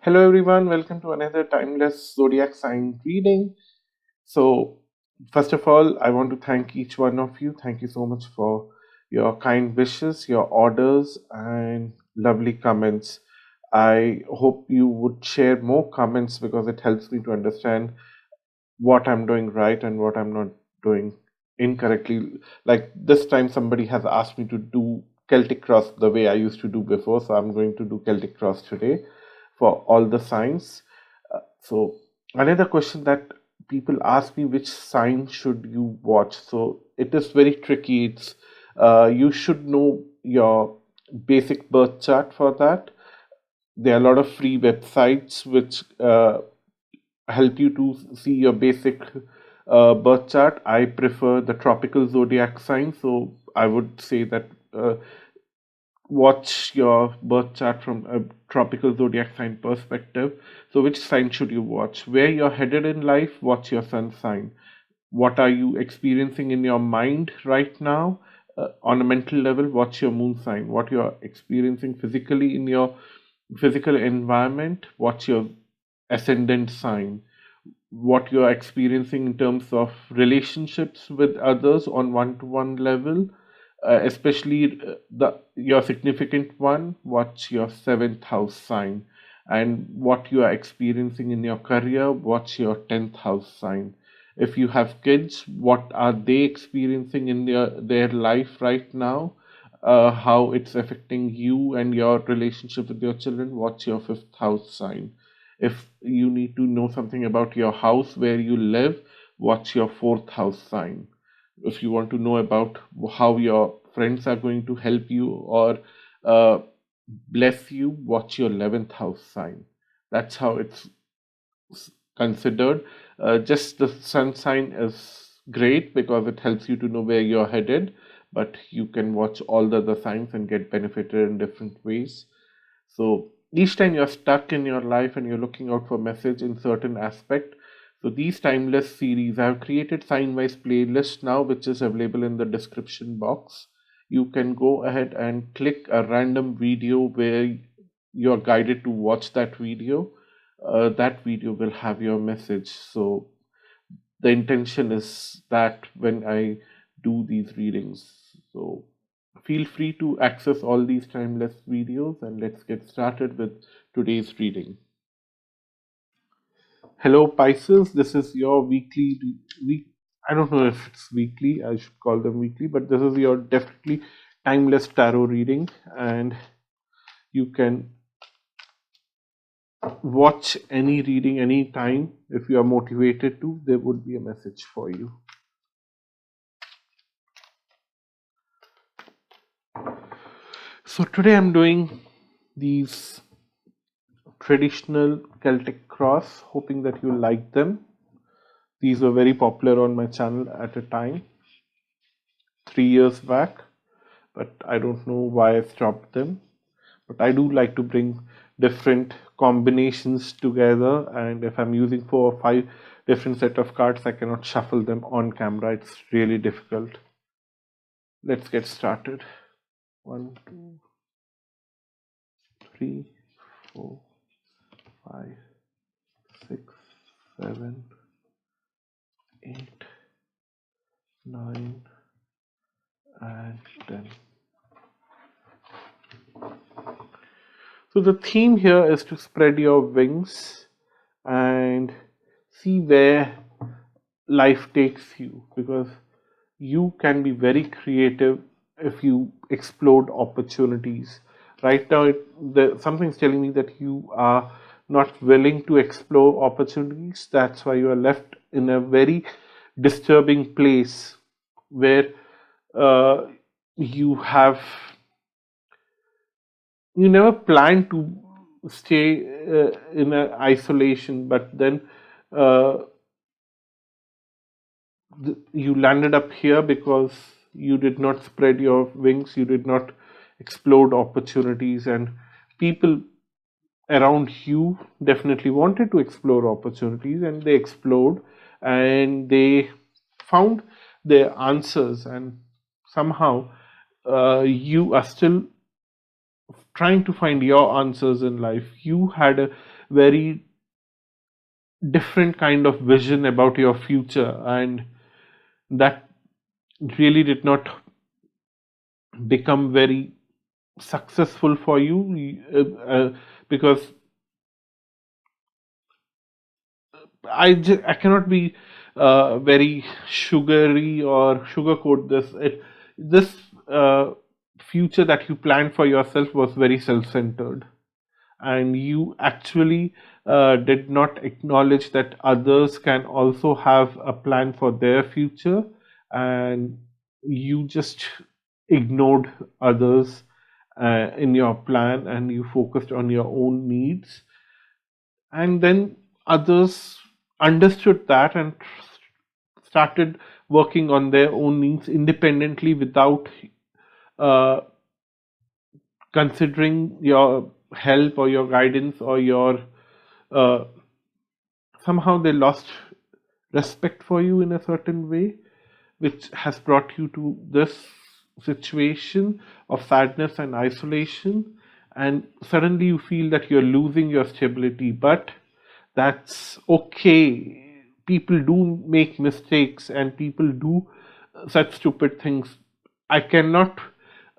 Hello everyone, welcome to another timeless zodiac sign reading. So, first of all, I want to thank each one of you. Thank you so much for your kind wishes, your orders, and lovely comments. I hope you would share more comments because it helps me to understand what I'm doing right and what I'm not doing incorrectly. Like this time, somebody has asked me to do Celtic Cross the way I used to do before, so I'm going to do Celtic Cross today for all the signs. So, another question that people ask me, which sign should you watch? So, it is very tricky. You should know your basic birth chart for that. There are a lot of free websites which help you to see your basic birth chart. I prefer the tropical zodiac sign, so I would say that watch your birth chart from a tropical zodiac sign perspective. So, which sign should you watch? Where you're headed in life, what's your sun sign? What are you experiencing in your mind right now? On a mental level, what's your moon sign? What you're experiencing physically in your physical environment, what's your ascendant sign? What you're experiencing in terms of relationships with others on one-to-one level, especially the your significant one. What's your seventh house sign? And what you are experiencing in your career, what's your 10th house sign? If you have kids, what are they experiencing in their life right now? How it's affecting you and your relationship with your children? What's your fifth house sign? If you need to know something about your house where you live, what's your fourth house sign? If you want to know about how your friends are going to help you or uh, bless you, what's your 11th house sign? That's how it's considered. Just the sun sign is great because it helps you to know where you're headed, but you can watch all the other signs and get benefited in different ways. So each time you're stuck in your life and you're looking out for message in certain aspect, so these timeless series, I have created sign-wise playlist now, which is available in the description box. You can go ahead and click a random video where you're guided to watch that video. That video will have your message. So the intention is that when I do these readings, so feel free to access all these timeless videos and let's get started with today's reading. Hello Pisces, this is your week. I don't know if it's weekly, I should call them weekly, but this is your definitely timeless tarot reading, and you can watch any reading anytime if you are motivated to. There would be a message for you. So today I'm doing these traditional Celtic cross, hoping that you like them. These were very popular on my channel at a time, 3 years back, but I don't know why I stopped them. But I do like to bring different combinations together, and if I'm using 4 or 5 different set of cards, I cannot shuffle them on camera. It's really difficult. Let's get started. 1, 2, 3, 4, 5, 6, 7, 8, 9, and 10. So the theme here is to spread your wings and see where life takes you, because you can be very creative if you explode opportunities. Right now, something's telling me that you are not willing to explore opportunities. That's why you are left in a very disturbing place where uh, you have you never planned to stay in a isolation, but then uh, you landed up here because you did not spread your wings, you did not explore opportunities, and people around you definitely wanted to explore opportunities, and they explored and they found their answers, and somehow you are still trying to find your answers in life. You had a very different kind of vision about your future, and that really did not become very successful for you, because I cannot be very sugary or sugarcoat this. This future that you planned for yourself was very self-centered, and you actually did not acknowledge that others can also have a plan for their future, and you just ignored others in your plan, and you focused on your own needs, and then others understood that and started working on their own needs independently without uh, considering your help or your guidance or your uh, somehow they lost respect for you in a certain way, which has brought you to this situation of sadness and isolation. And suddenly you feel that you're losing your stability, but that's okay. People do make mistakes and people do such stupid things. I cannot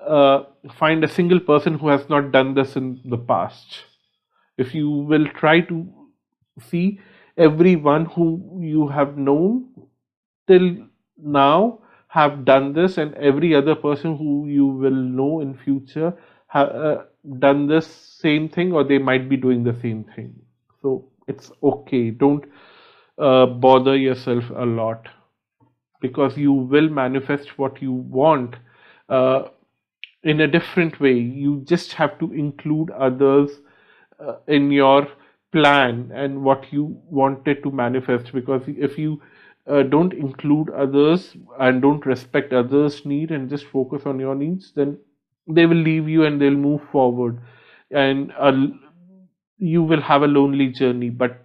uh, find a single person who has not done this in the past. If you will try to see, everyone who you have known till now have done this, and every other person who you will know in future have done this same thing, or they might be doing the same thing. So it's okay. Don't bother yourself a lot, because you will manifest what you want uh, in a different way. You just have to include others in your plan and what you wanted to manifest, because if you don't include others and don't respect others' need and just focus on your needs, then they will leave you and they'll move forward, and you will have a lonely journey. But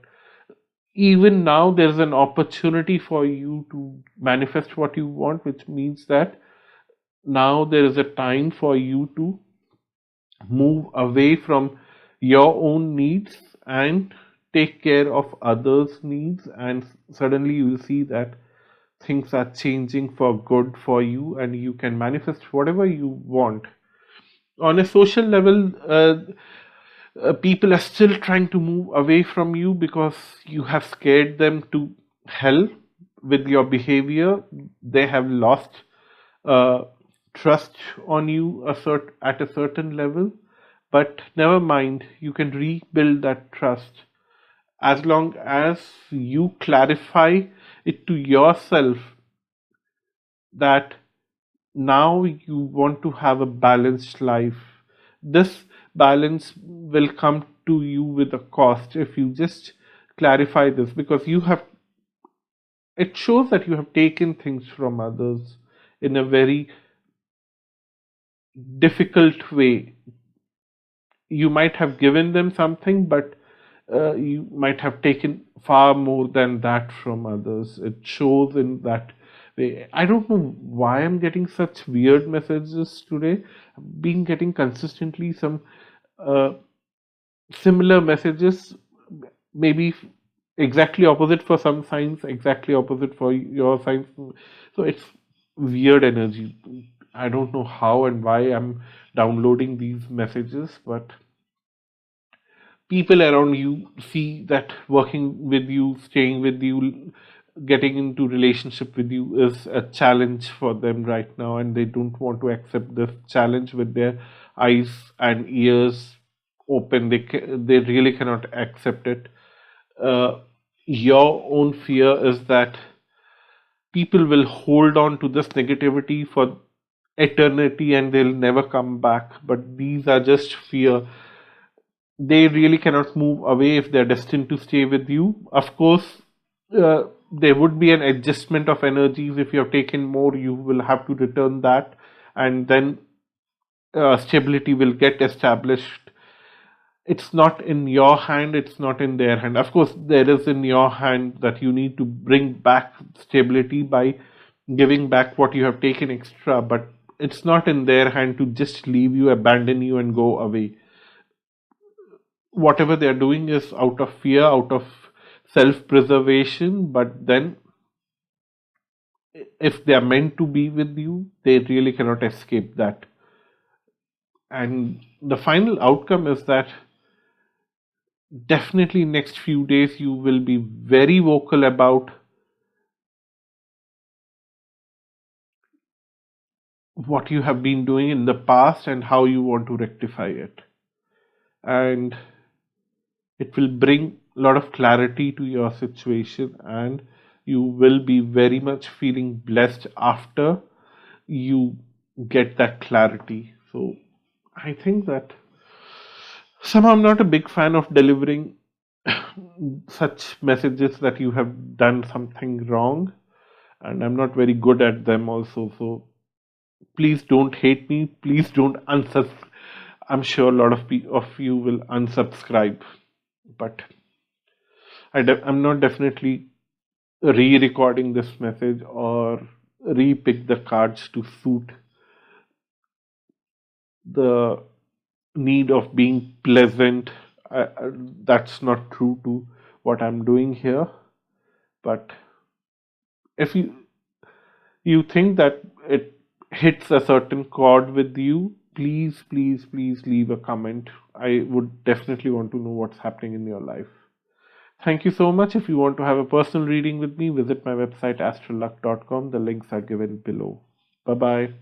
even now there's an opportunity for you to manifest what you want, which means that now there is a time for you to move away from your own needs and take care of others' needs, and suddenly you will see that things are changing for good for you, and you can manifest whatever you want. On a social level, people are still trying to move away from you because you have scared them to hell with your behavior. They have lost uh, trust on you at a certain level. But never mind, you can rebuild that trust as long as you clarify it to yourself that now you want to have a balanced life. This balance will come to you with a cost if you just clarify this, because you have, it shows that you have taken things from others in a very difficult way. You might have given them something, but you might have taken far more than that from others. It shows in that way. I don't know why I'm getting such weird messages today. I've been getting consistently some uh, similar messages, maybe exactly opposite for some signs, exactly opposite for your signs. So it's weird energy. I don't know how and why I'm downloading these messages, but people around you see that working with you, staying with you, getting into relationship with you is a challenge for them right now, and they don't want to accept this challenge with their eyes and ears open. They really cannot accept it. Uh, your own fear is that people will hold on to this negativity for eternity and they'll never come back. But these are just fear. They really cannot move away if they're destined to stay with you. Of course, there would be an adjustment of energies. If you have taken more, you will have to return that, and then stability will get established. It's not in your hand, it's not in their hand. Of course, there is in your hand that you need to bring back stability by giving back what you have taken extra, but it's not in their hand to just leave you, abandon you, and go away. whatever they're doing is out of fear, out of self preservation, but then if they're meant to be with you, they really cannot escape that. And the final outcome is that definitely next few days you will be very vocal about what you have been doing in the past and how you want to rectify it. And it will bring a lot of clarity to your situation, and you will be very much feeling blessed after you get that clarity. So I think that somehow I'm not a big fan of delivering such messages that you have done something wrong, and I'm not very good at them also. So please don't hate me. Please don't unsubscribe. I'm sure a lot of you will unsubscribe, but I'm not definitely re-recording this message or re-pick the cards to suit the need of being pleasant. That's not true to what I'm doing here. But if you think that it hits a certain chord with you, please, please, please leave a comment. I would definitely want to know what's happening in your life. Thank you so much. If you want to have a personal reading with me, visit my website astroluck.com. The links are given below. Bye bye.